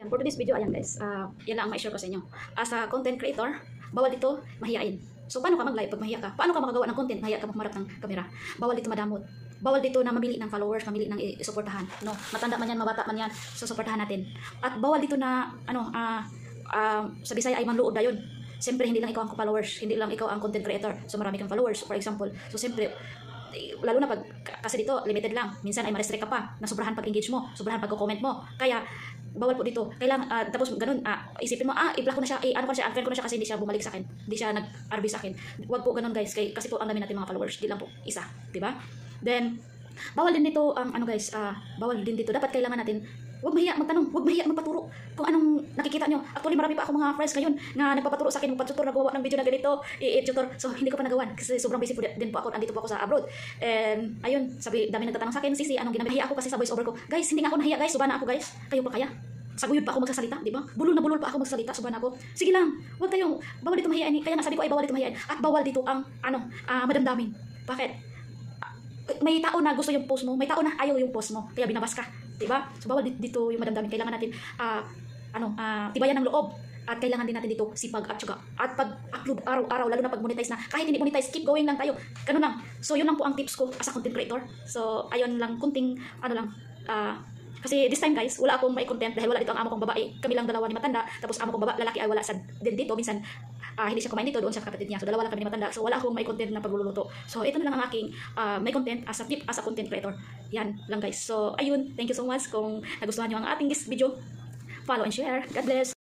For today's video, ayan guys, yan lang ang ma-share ko sa inyo. As a content creator, bawal dito mahiyain. So, paano ka mag-live pag mahiya ka? Paano ka makagawa ng content, mahiya ka magmarap ng kamera? Bawal dito madamot. Bawal dito na mamili ng followers, mamili ng isuportahan. No? Matanda man yan, mabata man yan, so suportahan natin. At bawal dito na, sa Bisaya ay manluod na yun. Siyempre, hindi lang ikaw ang followers, hindi lang ikaw ang content creator. So, marami kang followers, for example. So, siyempre, lalo na pag, kasi dito, limited lang. Minsan ay ma-restrict ka pa, na sobrahan pag-engage mo, sobrahan pag-comment mo. Kaya, bawal po dito. Kailangan, tapos ganun, isipin mo, i-block ko na siya, ano ko na siya, unfriend ko na siya kasi hindi siya bumalik sa akin. Hindi siya nag-RB sa akin. Huwag po ganun guys, kasi po ang dami natin mga followers, di lang po isa, di ba? Then, bawal din dito ang bawal din dito. Dapat kailangan natin, huwag mahiya magtanong, huwag mahiya magpaturo. Kung anong nakikita nyo. Actually, marami pa ako mga friends ngayon na nagpapaturo sa akin, magpatutor, nagawa ng video na ganito, i-tutor. So, hindi ko pa nagawan kasi sobrang busy po din po ako. Andito po ako sa abroad. And, ayun, dami nagtatanong sa akin, Sisi, anong ginagawa? Ako kasi sa voice over ko. Guys, hindi nga ako nahiya guys, subana ako guys. Kayo pa kaya? Saguyod pa ako magsasalita, di ba? Bulol na bulol pa ako magsasalita, subana ako. Sige lang, huwag tayong, bawal dito mahiyain. Kaya nga sabi ko ay bawal dito mahiyain. At bawal dito ang, madamdamin. Bakit? May tao na gusto yung post mo, may tao na ayaw yung post mo, kaya binabas ka, di ba? So bawal dito yung madamdamin. Kailangan natin tibayan ng loob, at kailangan din natin dito sipag at syaga. At pag-upload araw-araw, lalo na pag monetize na, kahit hindi monetize, keep going lang tayo. Ganun lang. So yun lang po ang tips ko as a content creator. So ayun lang, kunting kasi this time guys, wala akong may content dahil wala dito ang amo kong babae. Kami lang dalawa ni matanda, tapos amo kong lalaki ay wala din dito. Minsan hindi siya kumain dito, doon sa kapatid niya. So dalawa lang kami ni matanda. So wala akong may content na pagluluto. So ito na lang ang aking may content as a tip as a content creator. Yan lang guys. So ayun, thank you so much kung nagustuhan niyo ang ating this video. Follow and share. God bless.